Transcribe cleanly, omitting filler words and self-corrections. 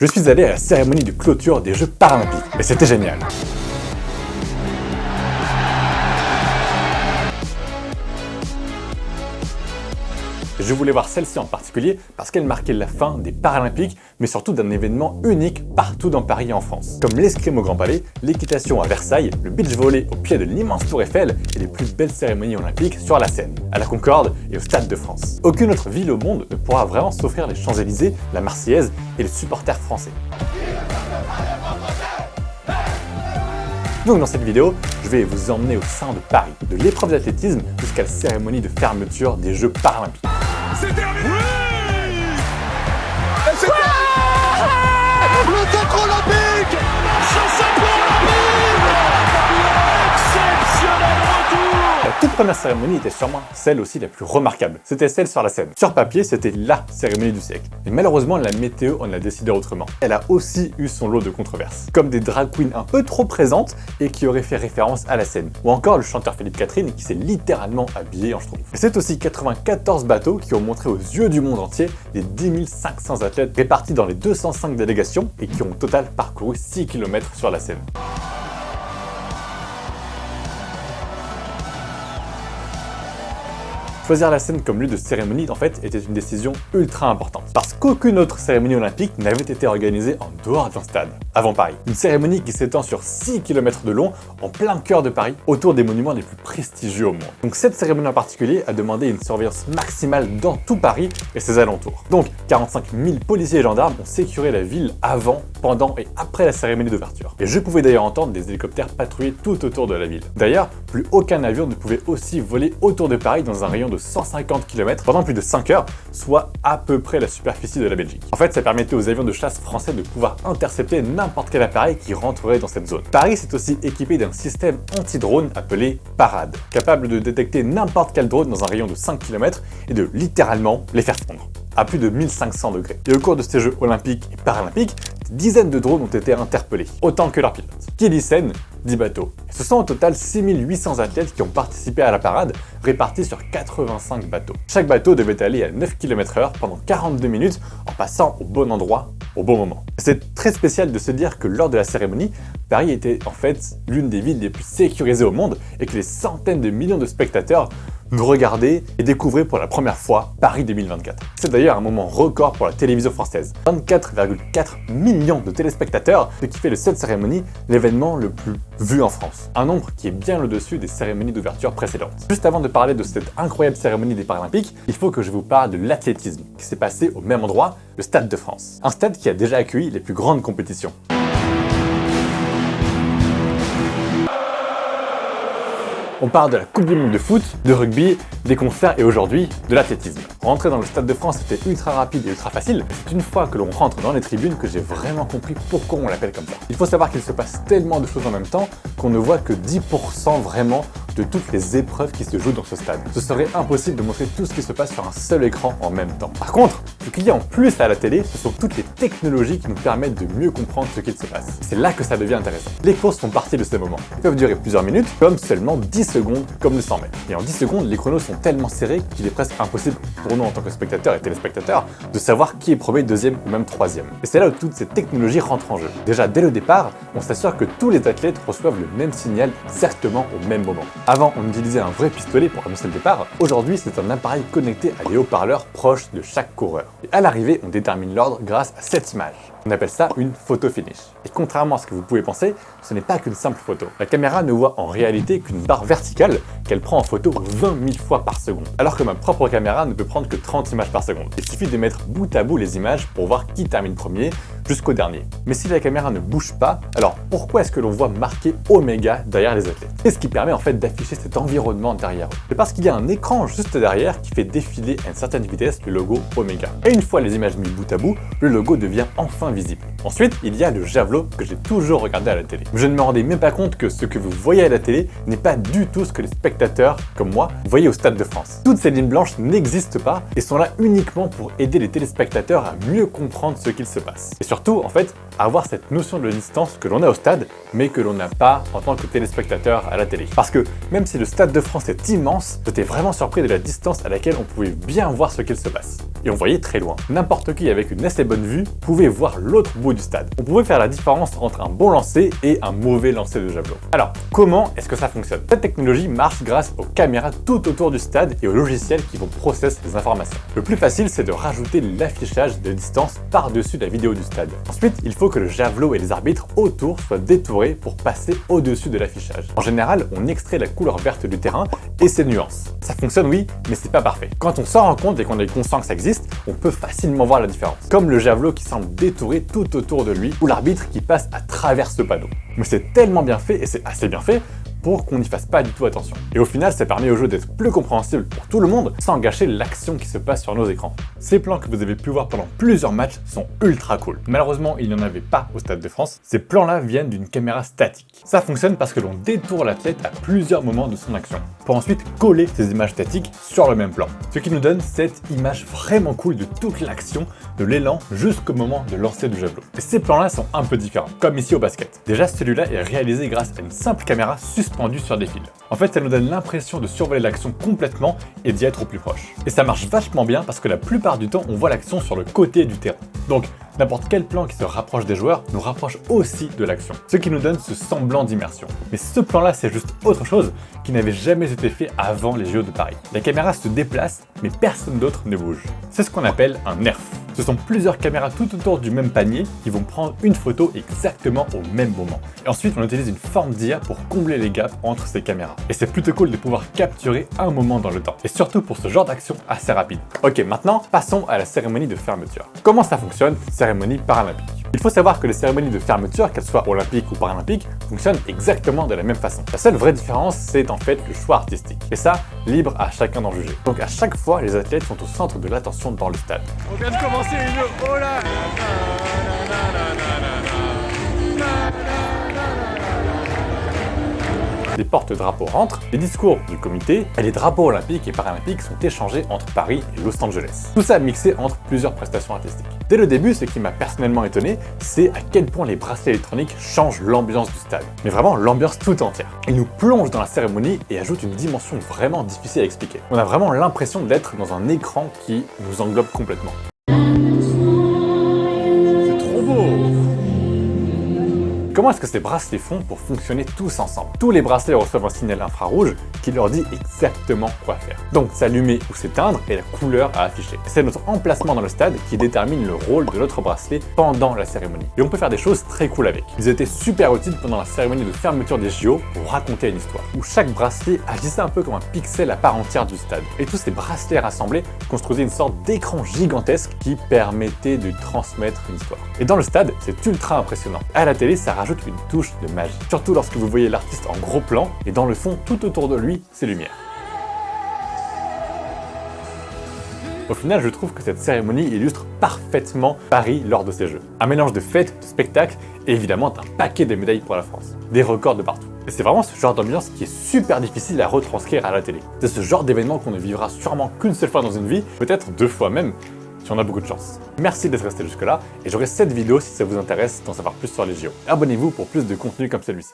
Je suis allé à la cérémonie de clôture des Jeux Paralympiques, et c'était génial. Je voulais voir celle-ci en particulier parce qu'elle marquait la fin des Paralympiques, mais surtout d'un événement unique partout dans Paris et en France. Comme l'escrime au Grand Palais, l'équitation à Versailles, le beach volley au pied de l'immense tour Eiffel et les plus belles cérémonies olympiques sur la Seine, à la Concorde et au Stade de France. Aucune autre ville au monde ne pourra vraiment s'offrir les Champs-Élysées, la Marseillaise et les supporters français. Donc dans cette vidéo, je vais vous emmener au sein de Paris, de l'épreuve d'athlétisme jusqu'à la cérémonie de fermeture des Jeux Paralympiques. C'est terminé! Oui! C'est terminé! Le sacre olympique! Ce sacre olympique! Exceptionnel retour! La toute première cérémonie était sûrement celle aussi la plus remarquable. C'était celle sur la Seine. Sur papier, c'était LA cérémonie du siècle. Mais malheureusement, la météo en a décidé autrement. Elle a aussi eu son lot de controverses. Comme des drag queens un peu trop présentes et qui auraient fait référence à la Seine. Ou encore le chanteur Philippe Catherine qui s'est littéralement habillé en schtroumpf. Et c'est aussi 94 bateaux qui ont montré aux yeux du monde entier les 10 500 athlètes répartis dans les 205 délégations et qui ont au total parcouru 6 km sur la Seine. Choisir la Seine comme lieu de cérémonie, en fait, était une décision ultra importante. Parce qu'aucune autre cérémonie olympique n'avait été organisée en dehors d'un stade, avant Paris. Une cérémonie qui s'étend sur 6 km de long, en plein cœur de Paris, autour des monuments les plus prestigieux au monde. Donc cette cérémonie en particulier a demandé une surveillance maximale dans tout Paris et ses alentours. Donc 45 000 policiers et gendarmes ont sécuré la ville avant, pendant et après la cérémonie d'ouverture. Et je pouvais d'ailleurs entendre des hélicoptères patrouiller tout autour de la ville. D'ailleurs, plus aucun avion ne pouvait aussi voler autour de Paris dans un rayon de 150 km pendant plus de 5 heures, soit à peu près la superficie de la Belgique. En fait, ça permettait aux avions de chasse français de pouvoir intercepter n'importe quel appareil qui rentrerait dans cette zone. Paris s'est aussi équipé d'un système anti-drone appelé Parade, capable de détecter n'importe quel drone dans un rayon de 5 km et de littéralement les faire fondre à plus de 1500 degrés. Et au cours de ces Jeux olympiques et paralympiques, des dizaines de drones ont été interpellés, autant que leurs pilotes. Qui dit Seine, dit bateau. Et ce sont au total 6800 athlètes qui ont participé à la parade, répartis sur 85 bateaux. Chaque bateau devait aller à 9 km/h pendant 42 minutes en passant au bon endroit, au bon moment. C'est très spécial de se dire que lors de la cérémonie, Paris était en fait l'une des villes les plus sécurisées au monde et que les centaines de millions de spectateurs nous regarder et découvrir pour la première fois Paris 2024. C'est d'ailleurs un moment record pour la télévision française. 24,4 millions de téléspectateurs, ce qui fait de cette cérémonie l'événement le plus vu en France. Un nombre qui est bien au-dessus des cérémonies d'ouverture précédentes. Juste avant de parler de cette incroyable cérémonie des Paralympiques, il faut que je vous parle de l'athlétisme, qui s'est passé au même endroit, le Stade de France. Un stade qui a déjà accueilli les plus grandes compétitions. On parle de la Coupe du Monde de foot, de rugby, des concerts et aujourd'hui de l'athlétisme. Rentrer dans le Stade de France était ultra rapide et ultra facile. C'est une fois que l'on rentre dans les tribunes que j'ai vraiment compris pourquoi on l'appelle comme ça. Il faut savoir qu'il se passe tellement de choses en même temps qu'on ne voit que 10% vraiment de toutes les épreuves qui se jouent dans ce stade. Ce serait impossible de montrer tout ce qui se passe sur un seul écran en même temps. Par contre, ce qu'il y a en plus à la télé, ce sont toutes les technologies qui nous permettent de mieux comprendre ce qu'il se passe. C'est là que ça devient intéressant. Les courses font partie de ces moments. Ils peuvent durer plusieurs minutes, comme seulement 10 secondes, comme le 100 mètres. Et en 10 secondes, les chronos sont tellement serrés qu'il est presque impossible pour nous en tant que spectateurs et téléspectateurs de savoir qui est premier, deuxième ou même troisième. Et c'est là où toutes ces technologies rentrent en jeu. Déjà, dès le départ, on s'assure que tous les athlètes reçoivent le même signal exactement au même moment. Avant, on utilisait un vrai pistolet pour annoncer le départ. Aujourd'hui, c'est un appareil connecté à des haut-parleurs proches de chaque coureur. Et à l'arrivée, on détermine l'ordre grâce à cette image. On appelle ça une photo finish. Et contrairement à ce que vous pouvez penser, ce n'est pas qu'une simple photo. La caméra ne voit en réalité qu'une barre verticale qu'elle prend en photo 20 000 fois par seconde. Alors que ma propre caméra ne peut prendre que 30 images par seconde. Il suffit de mettre bout à bout les images pour voir qui termine premier jusqu'au dernier. Mais si la caméra ne bouge pas, alors pourquoi est-ce que l'on voit marqué Oméga derrière les athlètes? C'est ce qui permet en fait d'afficher cet environnement derrière eux. C'est parce qu'il y a un écran juste derrière qui fait défiler à une certaine vitesse le logo Oméga. Et une fois les images mises bout à bout, le logo devient enfin visible. Ensuite, il y a le javelot que j'ai toujours regardé à la télé. Je ne me rendais même pas compte que ce que vous voyez à la télé n'est pas du tout ce que les spectateurs, comme moi, voyaient au Stade de France. Toutes ces lignes blanches n'existent pas et sont là uniquement pour aider les téléspectateurs à mieux comprendre ce qu'il se passe. Et sur surtout, en fait, avoir cette notion de distance que l'on a au stade, mais que l'on n'a pas en tant que téléspectateur à la télé. Parce que même si le Stade de France est immense, j'étais vraiment surpris de la distance à laquelle on pouvait bien voir ce qu'il se passe. Et on voyait très loin. N'importe qui avec une assez bonne vue pouvait voir l'autre bout du stade. On pouvait faire la différence entre un bon lancer et un mauvais lancer de javelot. Alors, comment est-ce que ça fonctionne? Cette technologie marche grâce aux caméras tout autour du stade et aux logiciels qui vont processer les informations. Le plus facile, c'est de rajouter l'affichage de distance par-dessus la vidéo du stade. Ensuite, il faut que le javelot et les arbitres autour soient détourés pour passer au-dessus de l'affichage. En général, on extrait la couleur verte du terrain et ses nuances. Ça fonctionne, oui, mais c'est pas parfait. Quand on s'en rend compte et qu'on est conscient que ça existe, on peut facilement voir la différence. Comme le javelot qui semble détouré tout autour de lui, ou l'arbitre qui passe à travers ce panneau. Mais c'est tellement bien fait, et c'est assez bien fait, pour qu'on n'y fasse pas du tout attention. Et au final, ça permet au jeu d'être plus compréhensible pour tout le monde, sans gâcher l'action qui se passe sur nos écrans. Ces plans que vous avez pu voir pendant plusieurs matchs sont ultra cool. Malheureusement, il n'y en avait pas au Stade de France. Ces plans-là viennent d'une caméra statique. Ça fonctionne parce que l'on détourne l'athlète à plusieurs moments de son action, pour ensuite coller ces images statiques sur le même plan. Ce qui nous donne cette image vraiment cool de toute l'action, de l'élan jusqu'au moment de lancer du javelot. Et ces plans-là sont un peu différents, comme ici au basket. Déjà, celui-là est réalisé grâce à une simple caméra suspendue sur des fils. En fait, ça nous donne l'impression de survoler l'action complètement et d'y être au plus proche. Et ça marche vachement bien parce que la plupart du temps, on voit l'action sur le côté du terrain. Donc, n'importe quel plan qui se rapproche des joueurs nous rapproche aussi de l'action, ce qui nous donne ce semblant d'immersion. Mais ce plan-là, c'est juste autre chose qui n'avait jamais été fait avant les JO de Paris. La caméra se déplace, mais personne d'autre ne bouge. C'est ce qu'on appelle un nerf. Ce sont plusieurs caméras tout autour du même panier qui vont prendre une photo exactement au même moment. Et ensuite, on utilise une forme d'IA pour combler les gaps entre ces caméras. Et c'est plutôt cool de pouvoir capturer un moment dans le temps. Et surtout pour ce genre d'action assez rapide. Ok, maintenant, passons à la cérémonie de fermeture. Comment ça fonctionne, une cérémonie paralympique? Il faut savoir que les cérémonies de fermeture, qu'elles soient olympiques ou paralympiques, fonctionnent exactement de la même façon. La seule vraie différence, c'est en fait le choix artistique. Et ça, libre à chacun d'en juger. Donc à chaque fois, les athlètes sont au centre de l'attention dans le stade. On vient de commencer une oh là. Les porte-drapeaux rentrent, les discours du comité et les drapeaux olympiques et paralympiques sont échangés entre Paris et Los Angeles. Tout ça mixé entre plusieurs prestations artistiques. Dès le début, ce qui m'a personnellement étonné, c'est à quel point les bracelets électroniques changent l'ambiance du stade. Mais vraiment l'ambiance tout entière. Ils nous plongent dans la cérémonie et ajoutent une dimension vraiment difficile à expliquer. On a vraiment l'impression d'être dans un écran qui nous englobe complètement. Comment est-ce que ces bracelets font pour fonctionner tous ensemble? Tous les bracelets reçoivent un signal infrarouge qui leur dit exactement quoi faire. Donc s'allumer ou s'éteindre est la couleur à afficher. C'est notre emplacement dans le stade qui détermine le rôle de notre bracelet pendant la cérémonie. Et on peut faire des choses très cool avec. Ils étaient super utiles pendant la cérémonie de fermeture des JO pour raconter une histoire, où chaque bracelet agissait un peu comme un pixel à part entière du stade. Et tous ces bracelets rassemblés construisaient une sorte d'écran gigantesque qui permettait de transmettre une histoire. Et dans le stade, c'est ultra impressionnant. À la télé, ça rajoute une touche de magie. Surtout lorsque vous voyez l'artiste en gros plan et dans le fond, tout autour de lui, c'est lumière. Au final, je trouve que cette cérémonie illustre parfaitement Paris lors de ces Jeux. Un mélange de fêtes, de spectacles et évidemment d'un paquet de médailles pour la France. Des records de partout. Et c'est vraiment ce genre d'ambiance qui est super difficile à retranscrire à la télé. C'est ce genre d'événement qu'on ne vivra sûrement qu'une seule fois dans une vie, peut-être 2 fois même, si on a beaucoup de chance. Merci d'être resté jusque là, et j'aurai cette vidéo si ça vous intéresse d'en savoir plus sur les JO. Abonnez-vous pour plus de contenu comme celui-ci.